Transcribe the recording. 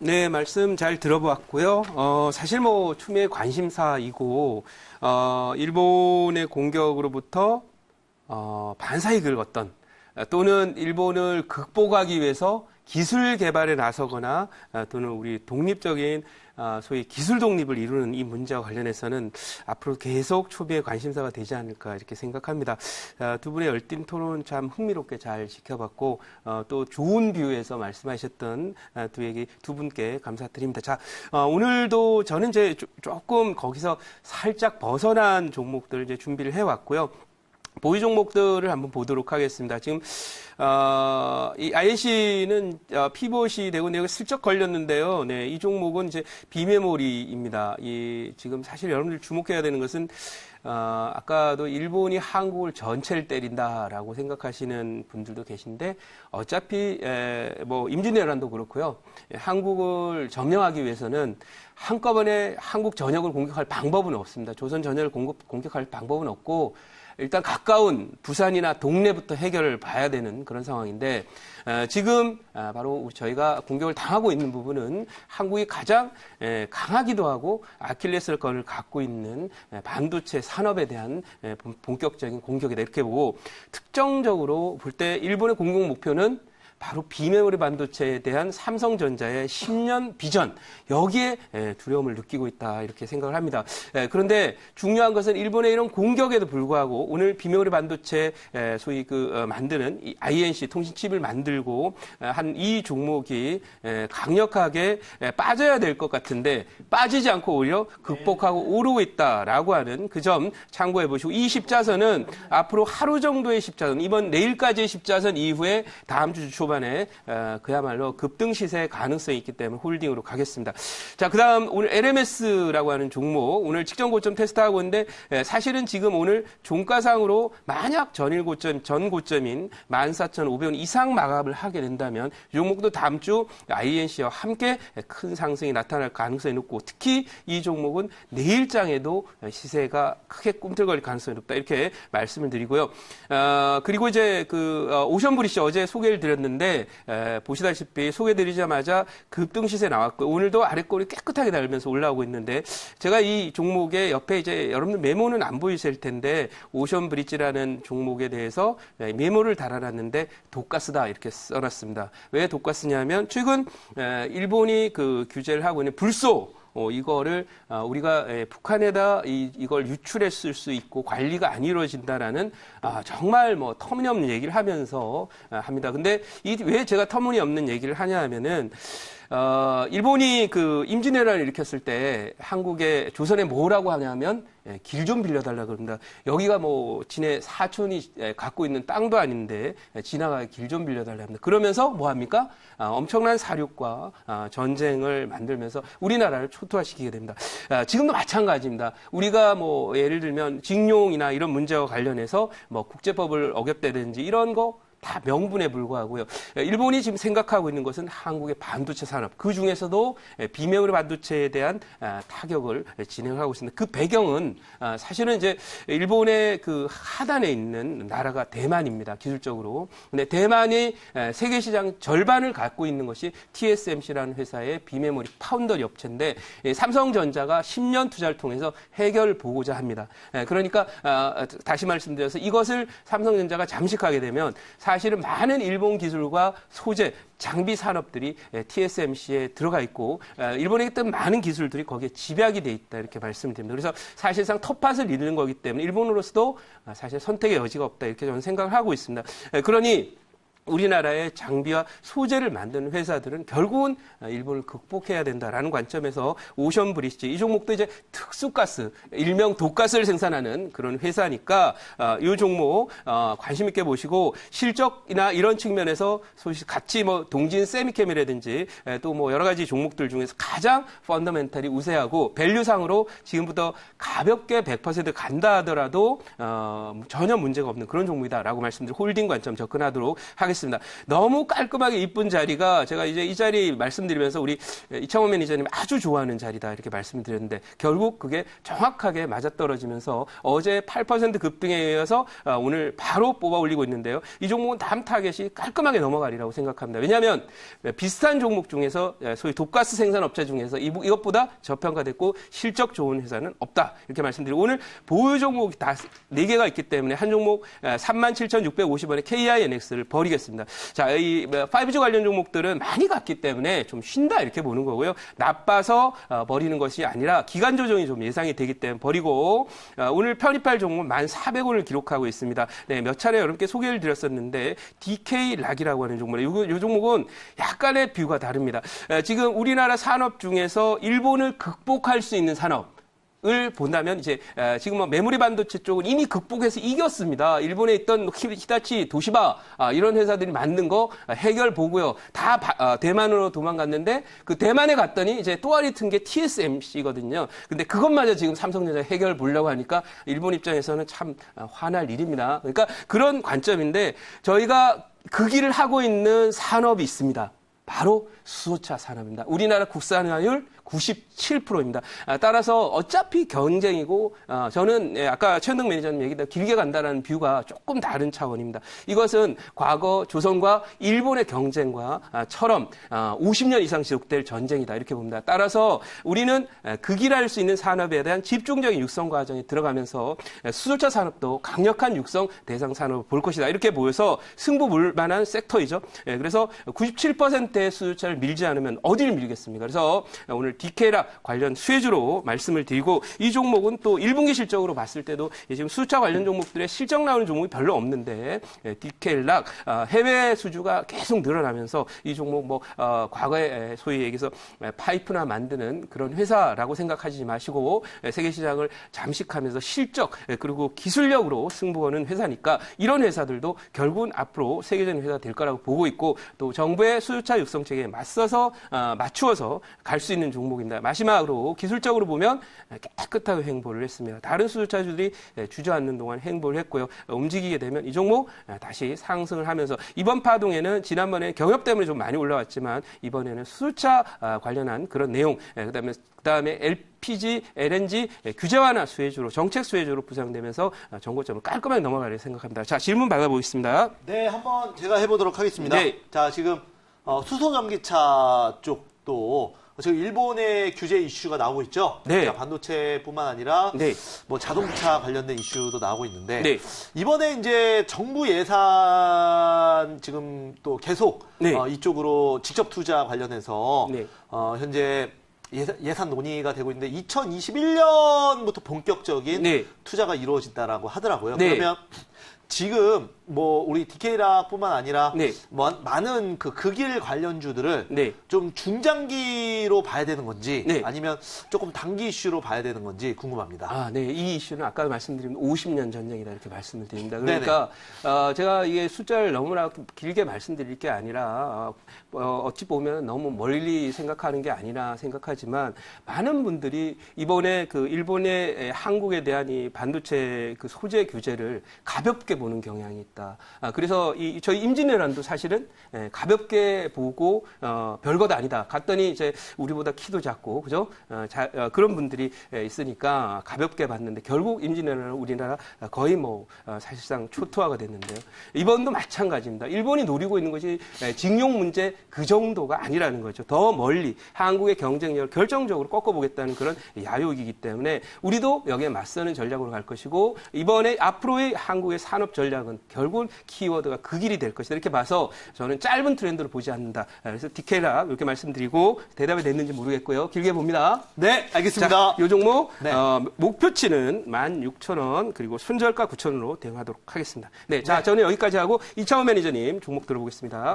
네, 말씀 잘 들어보았고요. 사실 뭐 추미애 관심사이고, 일본의 공격으로부터 반사이 긁었던 또는 일본을 극복하기 위해서 기술 개발에 나서거나 또는 우리 독립적인 소위 기술 독립을 이루는 이 문제와 관련해서는 앞으로 계속 초비의 관심사가 되지 않을까 이렇게 생각합니다. 두 분의 열띤 토론 참 흥미롭게 잘 지켜봤고 또 좋은 뷰에서 말씀하셨던 두 분께 감사드립니다. 자, 오늘도 저는 이제 조금 거기서 살짝 벗어난 종목들을 이제 준비를 해왔고요. 보유 종목들을 한번 보도록 하겠습니다. 지금 이 INC는 피벗이 되고 내가 슬쩍 걸렸는데요. 네, 이 종목은 이제 비메모리입니다. 지금 사실 여러분들 주목해야 되는 것은 아까도 일본이 한국을 전체를 때린다라고 생각하시는 분들도 계신데 어차피 뭐 임진왜란도 그렇고요. 한국을 점령하기 위해서는 한꺼번에 한국 전역을 공격할 방법은 없습니다. 조선 전역을 공격할 방법은 없고 일단 가까운 부산이나 동네부터 해결을 봐야 되는 그런 상황인데 지금 바로 저희가 공격을 당하고 있는 부분은 한국이 가장 강하기도 하고 아킬레스건을 갖고 있는 반도체 산업에 대한 본격적인 공격이다 이렇게 보고 특정적으로 볼 때 일본의 공격 목표는 바로 비메모리 반도체에 대한 삼성전자의 10년 비전 여기에 두려움을 느끼고 있다 이렇게 생각을 합니다. 그런데 중요한 것은 일본의 이런 공격에도 불구하고 오늘 비메모리 반도체 소위 만드는 이 INC 통신칩을 만들고 한 이 종목이 강력하게 빠져야 될 것 같은데 빠지지 않고 오히려 극복하고 오르고 있다라고 하는 그 점 참고해 보시고 이 십자선은 앞으로 하루 정도의 십자선 이번 내일까지의 십자선 이후에 다음 주 초반에 그야말로 급등 시세 가능성이 있기 때문에 홀딩으로 가겠습니다. 자, 그다음 오늘 LMS라고 하는 종목 오늘 직전 고점 테스트하고 있는데 사실은 지금 오늘 종가상으로 만약 전 고점인 14,500원 이상 마감을 하게 된다면 이 종목도 다음 주 INC와 함께 큰 상승이 나타날 가능성이 높고 특히 이 종목은 내일장에도 시세가 크게 꿈틀거릴 가능성이 높다 이렇게 말씀을 드리고요. 그리고 이제 오션브리시 어제 소개를 드렸는데 보시다시피 소개드리자마자 급등 시세 나왔고 오늘도 아래꼬리 깨끗하게 달면서 올라오고 있는데 제가 이 종목의 옆에 이제 여러분들 메모는 안 보이실 텐데 오션 브릿지라는 종목에 대해서 메모를 달아놨는데 독가스다 이렇게 써놨습니다. 왜 독가스냐면 최근 일본이 규제를 하고 있는 불소 이거를 우리가 북한에다 이걸 유출했을 수 있고 관리가 안 이루어진다라는 정말 뭐 터무니없는 얘기를 하면서 합니다. 근데 왜 제가 터무니없는 얘기를 하냐 하면은 일본이 임진왜란을 일으켰을 때 한국에 조선에 뭐라고 하냐면 길 좀 빌려달라 그럽니다. 여기가 뭐 지네 사촌이 갖고 있는 땅도 아닌데 지나가게 길 좀 빌려달라 합니다. 그러면서 뭐 합니까? 엄청난 사륙과 전쟁을 만들면서 우리나라를 초토화시키게 됩니다. 지금도 마찬가지입니다. 우리가 뭐 예를 들면 징용이나 이런 문제와 관련해서 뭐 국제법을 어겼다든지 이런 거 다 명분에 불과하고요. 일본이 지금 생각하고 있는 것은 한국의 반도체 산업, 그 중에서도 비메모리 반도체에 대한 타격을 진행하고 있습니다. 그 배경은 사실은 이제 일본의 하단에 있는 나라가 대만입니다. 기술적으로. 근데 대만이 세계 시장 절반을 갖고 있는 것이 TSMC라는 회사의 비메모리 파운더리 업체인데 삼성전자가 10년 투자를 통해서 해결을 보고자 합니다. 그러니까 다시 말씀드려서 이것을 삼성전자가 잠식하게 되면 사실은 많은 일본 기술과 소재, 장비 산업들이 TSMC에 들어가 있고 일본에 있던 많은 기술들이 거기에 집약이 돼 있다 이렇게 말씀드립니다. 그래서 사실상 텃밭을 잃는 거기 때문에 일본으로서도 사실 선택의 여지가 없다 이렇게 저는 생각을 하고 있습니다. 그러니 우리나라의 장비와 소재를 만드는 회사들은 결국은 일본을 극복해야 된다라는 관점에서 오션 브리지 이 종목도 이제 특수가스, 일명 독가스를 생산하는 그런 회사니까 이 종목 관심 있게 보시고 실적이나 이런 측면에서 같이 뭐 동진 세미캠이라든지 또 뭐 여러 가지 종목들 중에서 가장 펀더멘탈이 우세하고 밸류상으로 지금부터 가볍게 100% 간다 하더라도 전혀 문제가 없는 그런 종목이다라고 말씀드리고 홀딩 관점 접근하도록 하겠습니다. 하겠습니다. 너무 깔끔하게 이쁜 자리가 제가 이제 이 자리 말씀드리면서 우리 이창호 매니저님 아주 좋아하는 자리다 이렇게 말씀드렸는데 결국 그게 정확하게 맞아떨어지면서 어제 8% 급등에 이어서 오늘 바로 뽑아 올리고 있는데요. 이 종목은 다음 타겟이 깔끔하게 넘어가리라고 생각합니다. 왜냐하면 비슷한 종목 중에서 소위 독가스 생산업체 중에서 이것보다 저평가됐고 실적 좋은 회사는 없다 이렇게 말씀드리고 오늘 보유 종목이 다 4개가 있기 때문에 한 종목 37,650원에 KINX를 버리겠습니다. 자, 이 5G 관련 종목들은 많이 갔기 때문에 좀 쉰다 이렇게 보는 거고요. 나빠서 버리는 것이 아니라 기간 조정이 좀 예상이 되기 때문에 버리고 오늘 편입할 종목은 1,400원을 기록하고 있습니다. 네, 몇 차례 여러분께 소개를 드렸었는데 DK락이라고 하는 종목이에요. 이 종목은 약간의 뷰가 다릅니다. 지금 우리나라 산업 중에서 일본을 극복할 수 있는 산업 을 본다면 이제 지금 뭐 메모리 반도체 쪽은 이미 극복해서 이겼습니다. 일본에 있던 히다치, 도시바 이런 회사들이 만든 거 해결 보고요. 다 대만으로 도망갔는데 그 대만에 갔더니 이제 또아리 튼 게 TSMC거든요. 근데 그것마저 지금 삼성전자 해결 보려고 하니까 일본 입장에서는 참 화날 일입니다. 그러니까 그런 관점인데 저희가 그 길을 하고 있는 산업이 있습니다. 바로 수소차 산업입니다. 우리나라 국산화율 97%입니다. 따라서 어차피 경쟁이고 저는 아까 최현덕 매니저님 얘기대로 길게 간다는 뷰가 조금 다른 차원입니다. 이것은 과거 조선과 일본의 경쟁과처럼 50년 이상 지속될 전쟁이다 이렇게 봅니다. 따라서 우리는 그 길할 수 있는 산업에 대한 집중적인 육성 과정에 들어가면서 수소차 산업도 강력한 육성 대상 산업을 볼 것이다 이렇게 보여서 승부 볼 만한 섹터이죠. 그래서 97%의 수소차를 밀지 않으면 어디를 밀겠습니까? 그래서 오늘 DK락 관련 수혜주로 말씀을 드리고 이 종목은 또 1분기 실적으로 봤을 때도 지금 수차 관련 종목들의 실적 나오는 종목이 별로 없는데 DK락 해외 수주가 계속 늘어나면서 이 종목 뭐 과거에 소위 얘기해서 파이프나 만드는 그런 회사라고 생각하지 마시고 세계 시장을 잠식하면서 실적 그리고 기술력으로 승부하는 회사니까 이런 회사들도 결국은 앞으로 세계적인 회사가 될 거라고 보고 있고 또 정부의 수요차 육성 체계에 맞서서 맞추어서 갈 수 있는 종목입니다. 마지막으로 기술적으로 보면 깨끗하게 횡보를 했습니다. 다른 수요차주들이 주저앉는 동안 횡보를 했고요. 움직이게 되면 이 종목 다시 상승을 하면서 이번 파동에는 지난번에 경협 때문에 좀 많이 올라왔지만 이번에는 수요차 관련한 그런 내용 그다음에 LPG, LNG 규제 완화 수혜주로 정책 수혜주로 부상되면서 정고점을 깔끔하게 넘어가려 생각합니다. 자, 질문 받아보겠습니다. 네, 한번 제가 해보도록 하겠습니다. 네. 자, 지금 수소 전기차 쪽도 지금 일본의 규제 이슈가 나오고 있죠. 네. 반도체뿐만 아니라 네. 뭐 자동차 관련된 이슈도 나오고 있는데 네. 이번에 이제 정부 예산 지금 또 계속 네. 이쪽으로 직접 투자 관련해서 네. 현재 예산 논의가 되고 있는데 2021년부터 본격적인 네. 투자가 이루어진다라고 하더라고요. 네. 그러면 지금 뭐 우리 DK락뿐만 아니라 네. 많은 그 길 관련주들을 네. 좀 중장기로 봐야 되는 건지 네. 아니면 조금 단기 이슈로 봐야 되는 건지 궁금합니다. 네. 이 이슈는 아까 말씀드린 50년 전쟁이다 이렇게 말씀을 드립니다. 그러니까 제가 이게 숫자를 너무나 길게 말씀드릴 게 아니라 어찌 보면 너무 멀리 생각하는 게 아니라 생각하지만 많은 분들이 이번에 그 일본의 한국에 대한 이 반도체 그 소재 규제를 가볍게 보는 경향이 있다. 그래서 저희 임진왜란도 사실은 가볍게 보고 별것 아니다. 갔더니 이제 우리보다 키도 작고 그죠? 그런 분들이 있으니까 가볍게 봤는데 결국 임진왜란은 우리나라 거의 뭐 사실상 초토화가 됐는데요. 이번도 마찬가지입니다. 일본이 노리고 있는 것이 징용 문제 그 정도가 아니라는 거죠. 더 멀리 한국의 경쟁력을 결정적으로 꺾어보겠다는 그런 야욕이기 때문에 우리도 여기에 맞서는 전략으로 갈 것이고 이번에 앞으로의 한국의 산업 전략은 결국은 키워드가 그 길이 될 것이다. 이렇게 봐서 저는 짧은 트렌드로 보지 않는다. 그래서 DK락 이렇게 말씀드리고 대답이 됐는지 모르겠고요. 길게 봅니다. 네, 알겠습니다. 이 종목 네. 목표치는 16,000원 그리고 손절가 9,000원으로 대응하도록 하겠습니다. 네, 자 저는 여기까지 하고 이창호 매니저님 종목 들어보겠습니다.